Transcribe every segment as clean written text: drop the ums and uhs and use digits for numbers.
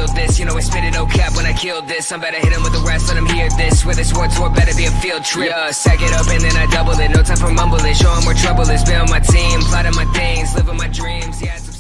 feel this. You know I spit it, no cap when I kill this. I'm better hit him with the rest, let him hear this. Where this war tour better be a field trip. Yeah, sack it up and then I double it. No time for mumbling, show him where trouble is. Be on my team, plotting my things, living my dreams. Yeah, it's obscene.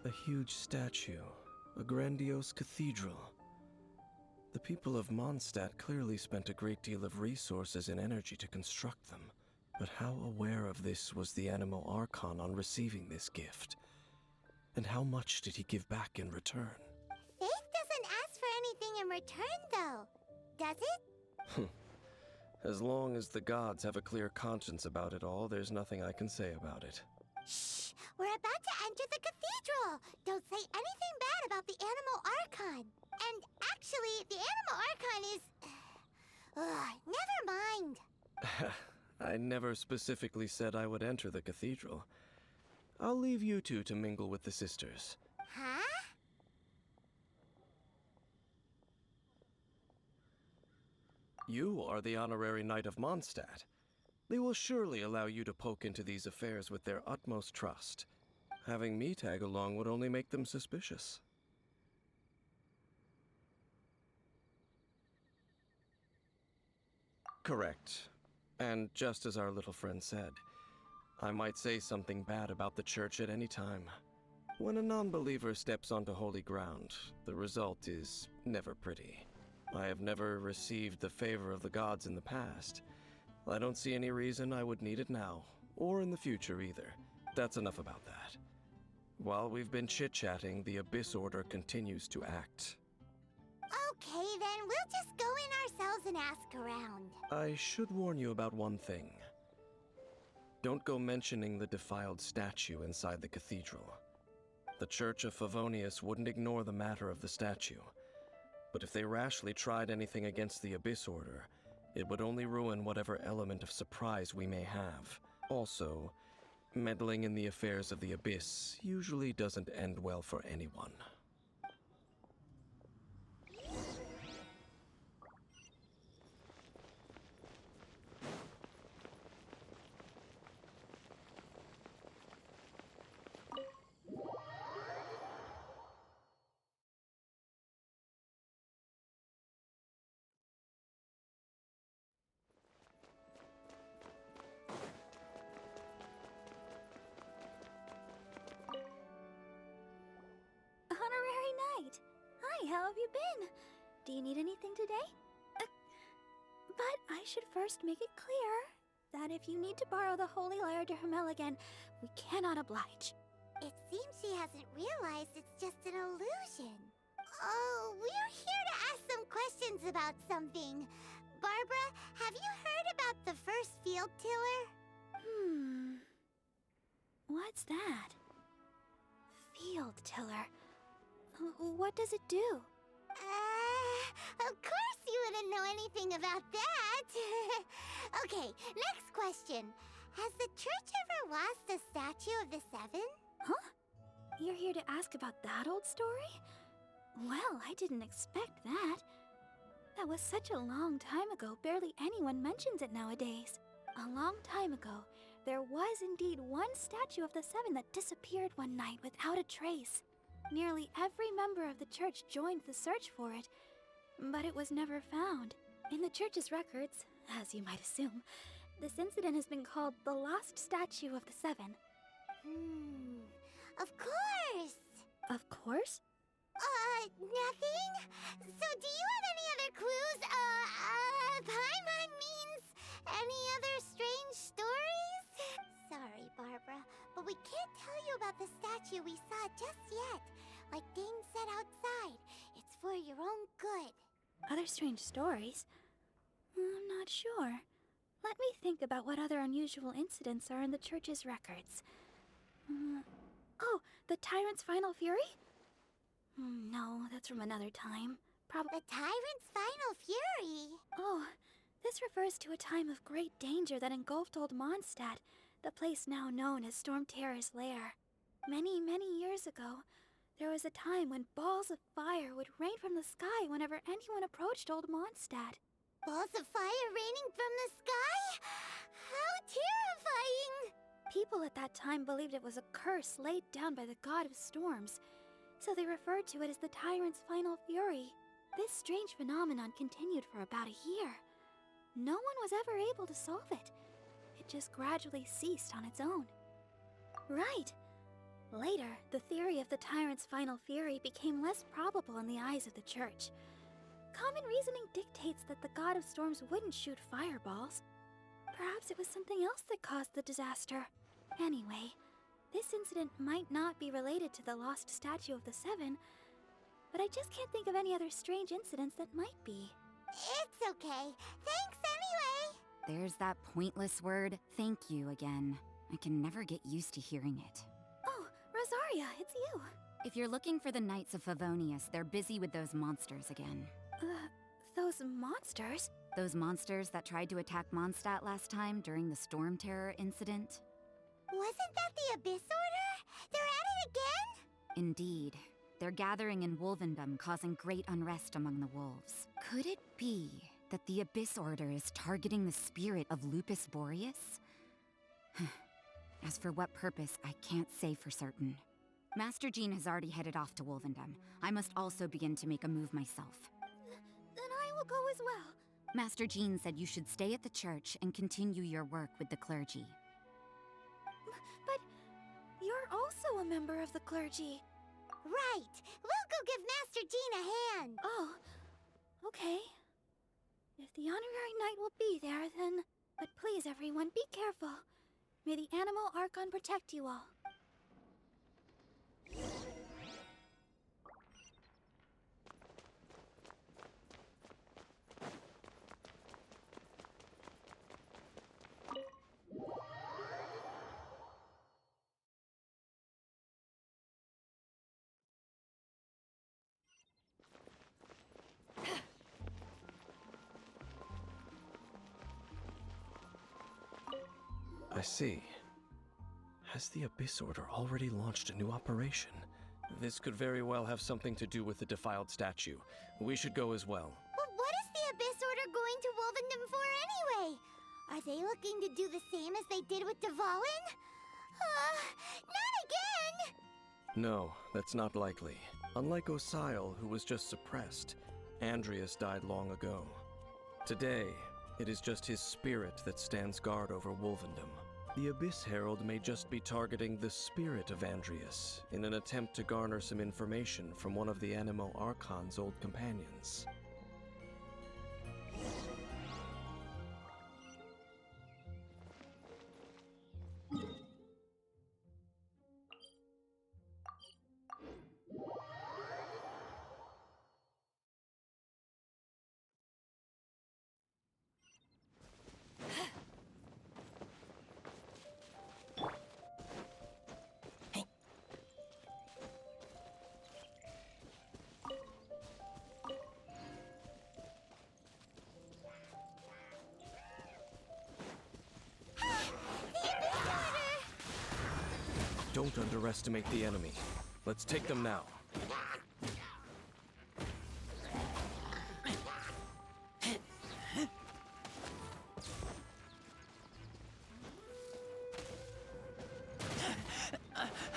A huge statue, a grandiose cathedral. The people of Mondstadt clearly spent a great deal of resources and energy to construct them. But how aware of this was the Anemo Archon on receiving this gift? And how much did he give back in return? Faith doesn't ask for anything in return, though, does it? As long as the gods have a clear conscience about it all, there's nothing I can say about it. Shh! We're about to enter the cathedral! Don't say anything bad about the Anemo Archon! And actually, the Anemo Archon is... never mind! I never specifically said I would enter the cathedral. I'll leave you two to mingle with the sisters. Huh? You are the honorary knight of Mondstadt. They will surely allow you to poke into these affairs with their utmost trust. Having me tag along would only make them suspicious. Correct. And just as our little friend said, I might say something bad about the church at any time. When a non-believer steps onto holy ground, the result is never pretty. I have never received the favor of the gods in the past. I don't see any reason I would need it now, or in the future either. That's enough about that. While we've been chit-chatting, the Abyss Order continues to act. Okay, then we'll just go in ourselves and ask around. I should warn you about one thing. Don't go mentioning the defiled statue inside the cathedral. The Church of Favonius wouldn't ignore the matter of the statue. But if they rashly tried anything against the Abyss Order, it would only ruin whatever element of surprise we may have. Also, meddling in the affairs of the Abyss usually doesn't end well for anyone. Honorary Knight! Hi, how have you been? Do you need anything today? But I should first make it clear that if you need to borrow the Holy Lyre to Hermel again, we cannot oblige. It seems she hasn't realized it's just an illusion. Oh, we're here to ask some questions about something. Barbara, have you heard about the first field tiller? What's that? Field tiller. What does it do? Of course you wouldn't know anything about that. Okay, next question. Has the church ever lost a statue of the Seven? Huh? You're here to ask about that old story? Well, I didn't expect that. That was such a long time ago, barely anyone mentions it nowadays. A long time ago, there was indeed one statue of the Seven that disappeared one night without a trace. Nearly every member of the church joined the search for it, but it was never found. In the church's records, as you might assume, this incident has been called the Lost Statue of the Seven. Of course! Of course? Nothing? So do you have any other clues? Paimon means any other strange stories? Sorry, Barbara, but we can't tell you about the statue we saw just yet. Like Dane said outside, it's for your own good. Other strange stories? I'm not sure. Let me think about what other unusual incidents are in the church's records. Oh, the Tyrant's Final Fury? No, that's from another time. The Tyrant's Final Fury? Oh, this refers to a time of great danger that engulfed Old Mondstadt, the place now known as Storm Terror's lair. Many, many years ago, there was a time when balls of fire would rain from the sky whenever anyone approached Old Mondstadt. Balls of fire raining from the sky? How terrifying! People at that time believed it was a curse laid down by the god of storms, so they referred to it as the Tyrant's Final Fury. This strange phenomenon continued for about a year. No one was ever able to solve it. It just gradually ceased on its own. Right. Later, the theory of the Tyrant's Final Fury became less probable in the eyes of the church. Common reasoning dictates that the god of storms wouldn't shoot fireballs. Perhaps it was something else that caused the disaster. Anyway, this incident might not be related to the lost statue of the Seven, but I just can't think of any other strange incidents that might be. It's okay. Thanks anyway. There's that pointless word, thank you, again. I can never get used to hearing it. Oh, Rosaria, it's you. If you're looking for the Knights of Favonius, they're busy with those monsters again. Those monsters? Those monsters that tried to attack Mondstadt last time during the Storm Terror incident? Wasn't that the Abyss Order? They're at it again? Indeed. They're gathering in Wolvendom, causing great unrest among the wolves. Could it be that the Abyss Order is targeting the spirit of Lupus Boreas? As for what purpose, I can't say for certain. Master Jean has already headed off to Wolvendom. I must also begin to make a move myself. Then I will go as well. Master Jean said you should stay at the church and continue your work with the clergy. But you're also a member of the clergy. Right. We'll go give Master Jean a hand. Oh, okay. If the honorary knight will be there, then... But please, everyone, be careful. May the Animal Archon protect you all. I see. Has the Abyss Order already launched a new operation? This could very well have something to do with the defiled statue. We should go as well. But what is the Abyss Order going to Wolvendom for anyway? Are they looking to do the same as they did with Dvalin? Not again! No, that's not likely. Unlike Osile, who was just suppressed, Andreas died long ago. Today, it is just his spirit that stands guard over Wolvendom. The Abyss Herald may just be targeting the spirit of Andreas in an attempt to garner some information from one of the Animo Archon's old companions. Don't underestimate the enemy. Let's take them now.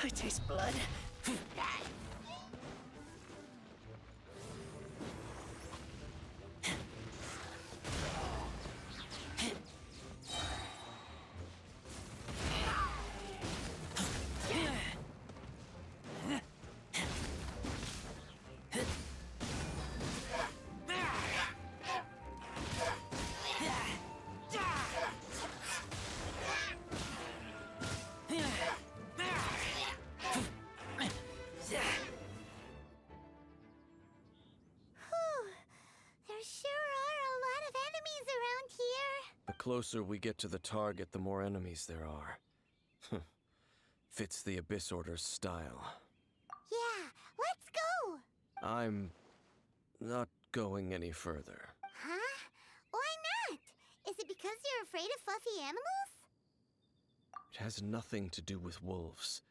I taste blood. closer we get to the target, the more enemies there are. Fits the Abyss Order's style. Yeah, let's go! I'm not going any further. Huh? Why not? Is it because you're afraid of fluffy animals? It has nothing to do with wolves.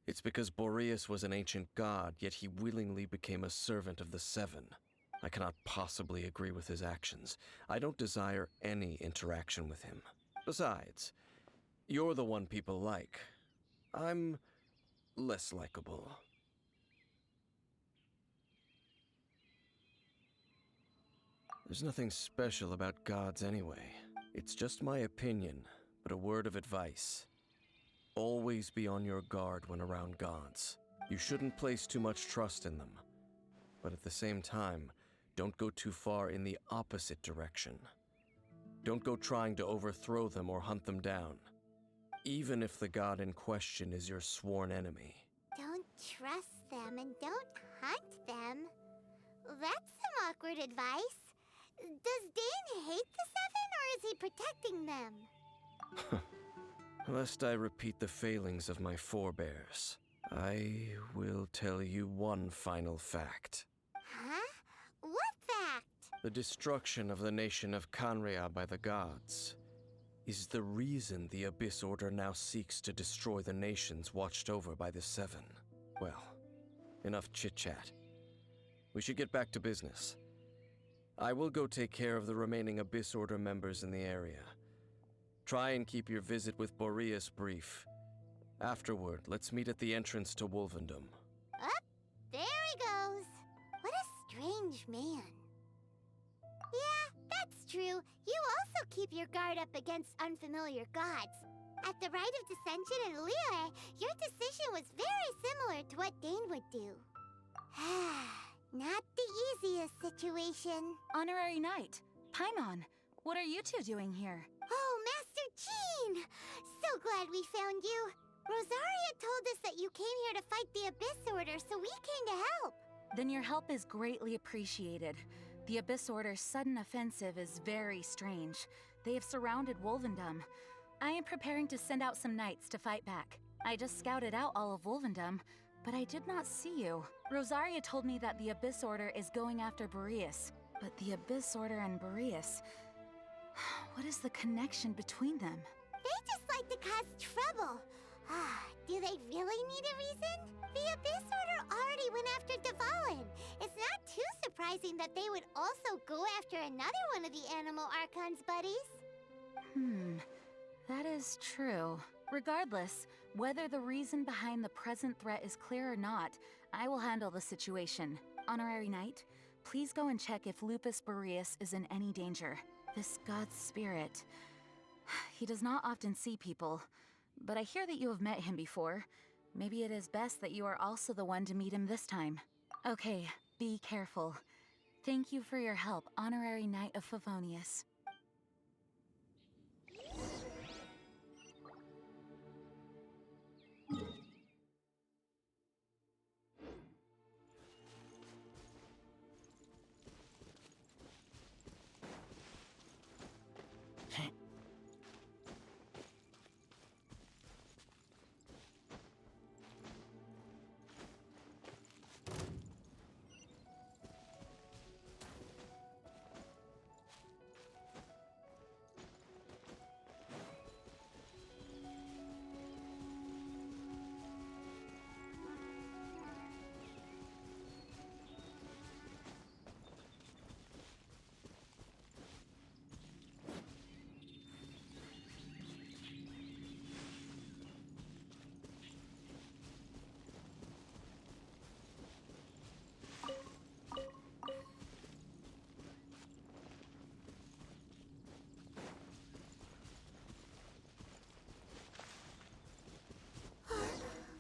It's because Boreas was an ancient god, yet he willingly became a servant of the Seven. I cannot possibly agree with his actions. I don't desire any interaction with him. Besides, you're the one people like. I'm less likable. There's nothing special about gods anyway. It's just my opinion, but a word of advice. Always be on your guard when around gods. You shouldn't place too much trust in them. But at the same time, don't go too far in the opposite direction. Don't go trying to overthrow them or hunt them down, even if the god in question is your sworn enemy. Don't trust them and don't hunt them. That's some awkward advice. Does Dane hate the Seven, or is he protecting them? Lest I repeat the failings of my forebears, I will tell you one final fact. Huh? What fact? The destruction of the nation of Canria by the gods is the reason the Abyss Order now seeks to destroy the nations watched over by the Seven. Well, enough chit-chat. We should get back to business. I will go take care of the remaining Abyss Order members in the area. Try and keep your visit with Boreas brief. Afterward, let's meet at the entrance to Wolvendom. Up, there he goes. What a strange man. Yeah, that's true. You also keep your guard up against unfamiliar gods. At the Rite of Dissension in Liyue, your decision was very similar to what Dane would do. Not the easiest situation. Honorary Knight, Paimon, what are you two doing here? Oh, Master Jean! So glad we found you. Rosaria told us that you came here to fight the Abyss Order, so we came to help. Then your help is greatly appreciated. The Abyss Order's sudden offensive is very strange. They have surrounded Wolvendom. I am preparing to send out some knights to fight back. I just scouted out all of Wolvendom, but I did not see you. Rosaria told me that the Abyss Order is going after Boreas. But the Abyss Order and Boreas... what is the connection between them? They just like to cause trouble. Do they really need a reason? The Abyss Order already went after Devalin. It's not too surprising that they would also go after another one of the Animal Archon's buddies. That is true. Regardless, whether the reason behind the present threat is clear or not, I will handle the situation. Honorary Knight, please go and check if Lupus Boreas is in any danger. This god's spirit... he does not often see people, but I hear that you have met him before. Maybe it is best that you are also the one to meet him this time. Okay, be careful. Thank you for your help, Honorary Knight of Favonius.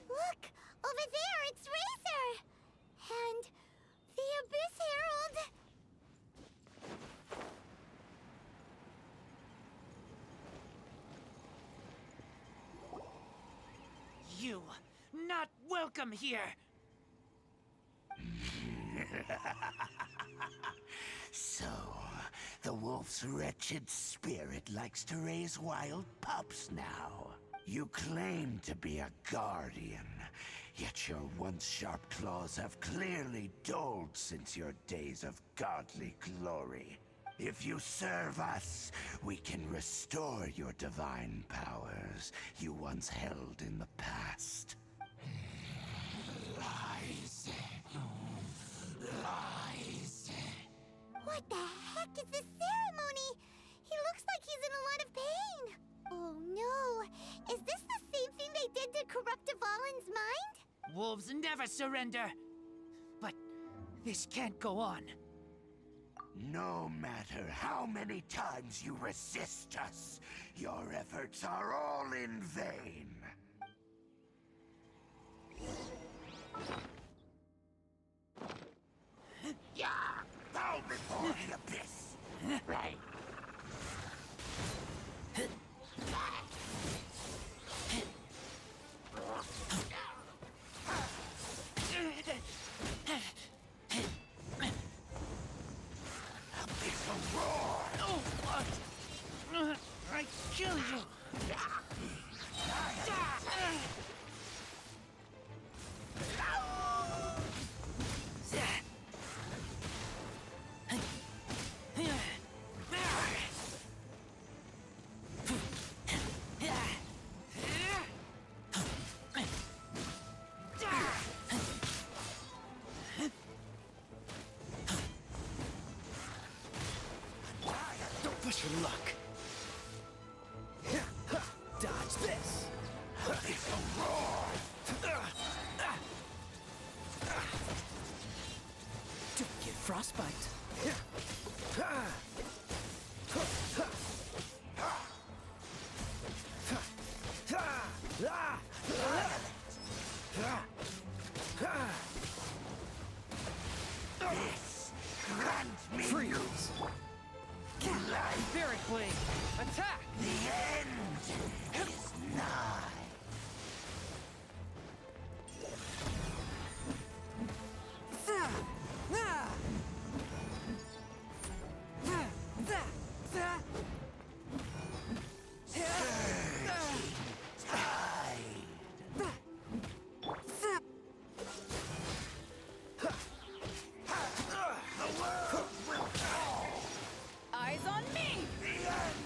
Look! Over there, it's Razor! And the Abyss Herald! You not welcome here. So, The wolf's wretched spirit likes to raise wild pups now. You claim to be a guardian, yet your once sharp claws have clearly dulled since your days of godly glory. If you serve us, we can restore your divine powers you once held in the past. Lies. Lies. What the heck is this ceremony? He looks like he's in a lot of pain. Oh no, is this the same thing they did to corrupt Dvalin's mind? Wolves never surrender. But this can't go on. No matter how many times you resist us, your efforts are all in vain. Yeah, bow before the abyss. Right. I kill you! Don't push your luck. Dodge this. Don't get frostbite. This grant me Freeze. Spirit Blade! Attack! the end is nigh. Eyes on me! The end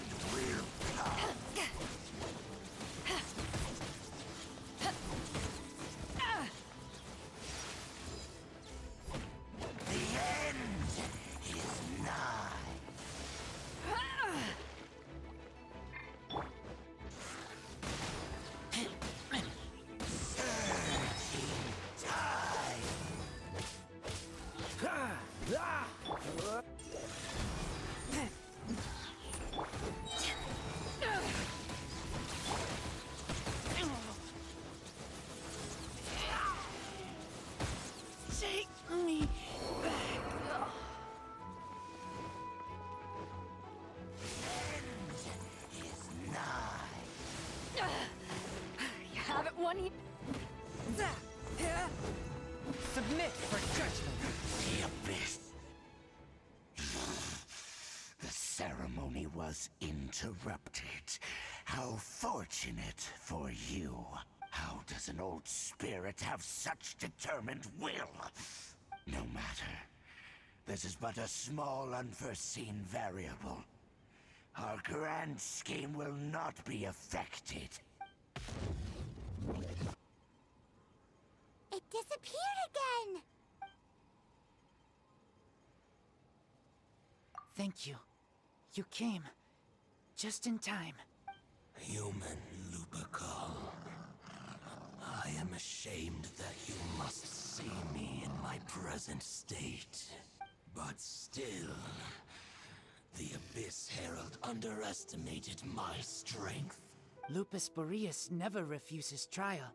is nigh. Take me back! Is nigh. You haven't won yet. Submit for judgment! The abyss. The ceremony was interrupted. How fortunate for you. How does an old spirit have such determined will? No matter. This is but a small unforeseen variable. Our grand scheme will not be affected. It disappeared again. Thank you. You came. Just in time. Human Lupercal. I am ashamed that you must see me in my present state. But still, the Abyss Herald underestimated my strength. Lupus Boreas never refuses trial,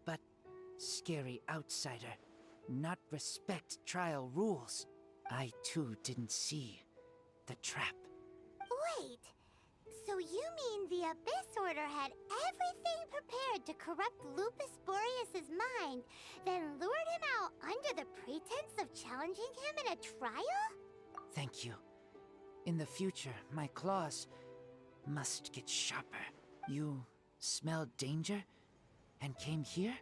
but scary outsider, not respect trial rules. I too didn't see the trap. Wait, so you mean the Abyss Order had everything prepared to corrupt Lupus Boreas' mind, then lured him out under the pretense of challenging him in a trial? Thank you. In the future, my claws must get sharper. You smelled danger and came here?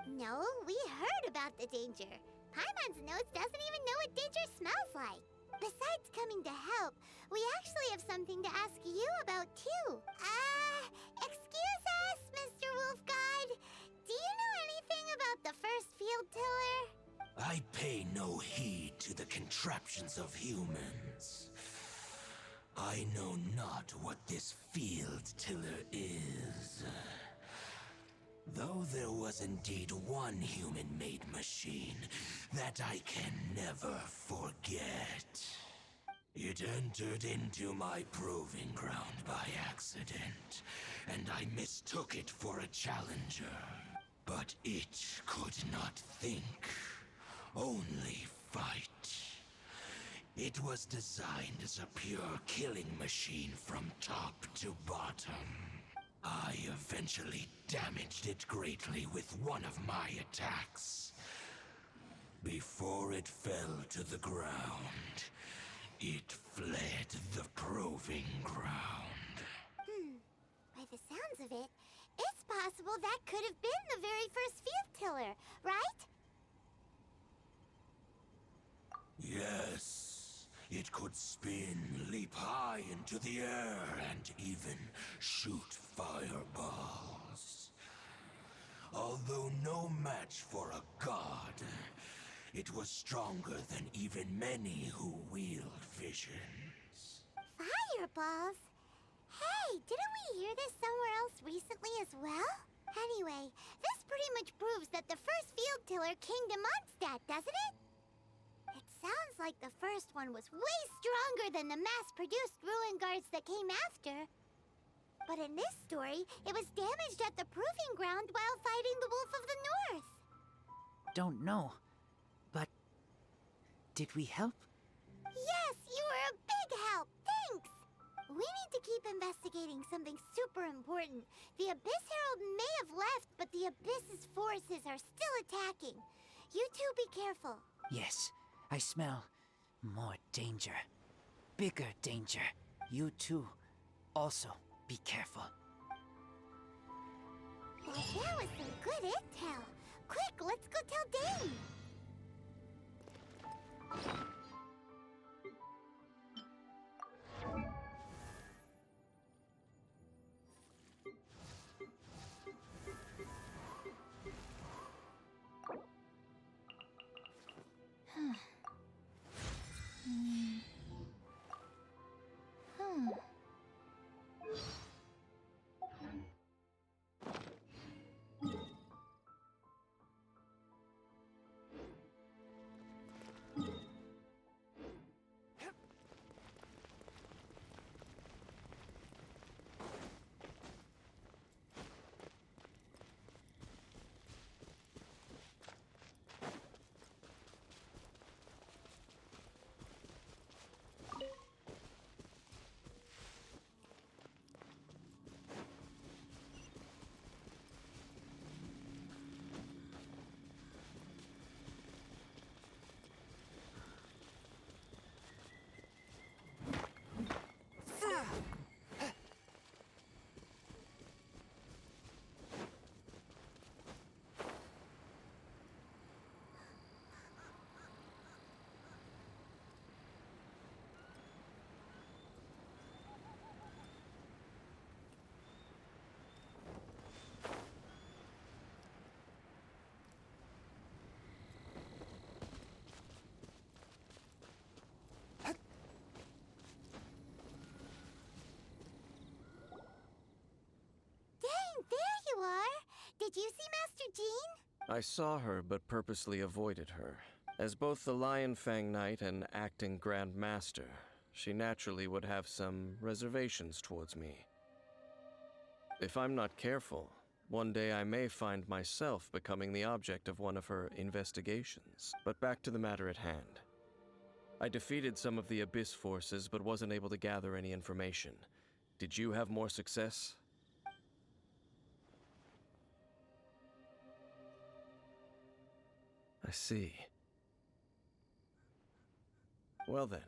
No, we heard about the danger. Paimon's nose doesn't even know what danger smells like. Besides coming to help, we actually have something to ask you about too. Excuse us, Mr. Wolf God. Do you know anything about the first field tiller? I pay no heed to the contraptions of humans. I know not what this field tiller is. Though there was indeed one human-made machine that I can never forget. It entered into my proving ground by accident, and I mistook it for a challenger. But it could not think, only fight. It was designed as a pure killing machine from top to bottom. I eventually damaged it greatly with one of my attacks. Before it fell to the ground, it fled the proving ground. By the sounds of it, it's possible that could have been the very first field tiller, right? Yes, it could spin, leap high into the air, and even shoot fireballs. Although no match for a god, it was stronger than even many who wield visions. Fireballs? Hey, didn't we hear this somewhere else recently as well? Anyway, this pretty much proves that the first field tiller came to Mondstadt, doesn't it? It sounds like the first one was way stronger than the mass-produced ruin guards that came after. But in this story, it was damaged at the proving ground while fighting the Wolf of the North. Don't know. But did we help? Yes, you were a big help. Thanks. We need to keep investigating something super important. The Abyss Herald may have left, but the Abyss's forces are still attacking. You two be careful. Yes, I smell more danger. Bigger danger. You too. Also, be careful. Well, that was some good intel. Quick, let's go tell Dane. There you are! Did you see Master Jean? I saw her, but purposely avoided her. As both the Lion Fang Knight and acting Grand Master, she naturally would have some reservations towards me. If I'm not careful, one day I may find myself becoming the object of one of her investigations. But back to the matter at hand. I defeated some of the Abyss forces, but wasn't able to gather any information. Did you have more success? I see. Well then,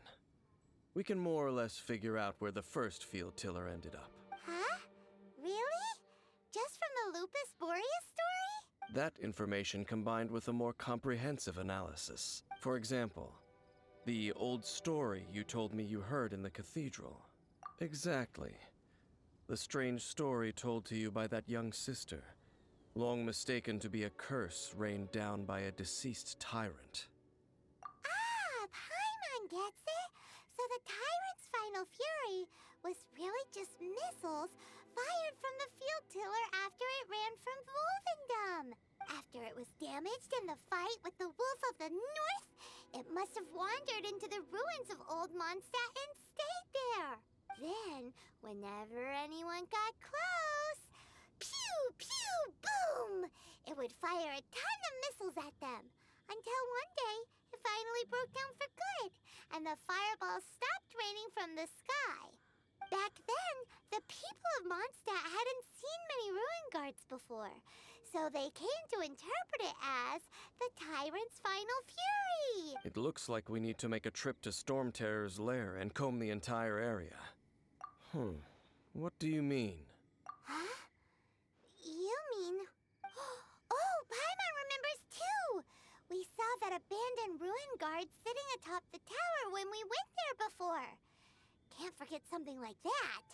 we can more or less figure out where the first field tiller ended up. Huh? Really? Just from the Lupus Boreas story? That information combined with a more comprehensive analysis. For example, the old story you told me you heard in the cathedral. Exactly. The strange story told to you by that young sister, long mistaken to be a curse rained down by a deceased tyrant. Ah, Paimon gets it. So the tyrant's final fury was really just missiles fired from the field tiller after it ran from Wolvendom. After it was damaged in the fight with the Wolf of the North, it must have wandered into the ruins of Old Mondstadt and stayed there. Then, whenever anyone got close, pew, pew, boom! It would fire a ton of missiles at them. Until one day, it finally broke down for good, and the fireballs stopped raining from the sky. Back then, the people of Mondstadt hadn't seen many ruin guards before, so they came to interpret it as the tyrant's final fury. It looks like we need to make a trip to Storm Terror's lair and comb the entire area. What do you mean? Huh? You mean... Oh, Paimon remembers too! We saw that abandoned ruin guard sitting atop the tower when we went there before. Can't forget something like that.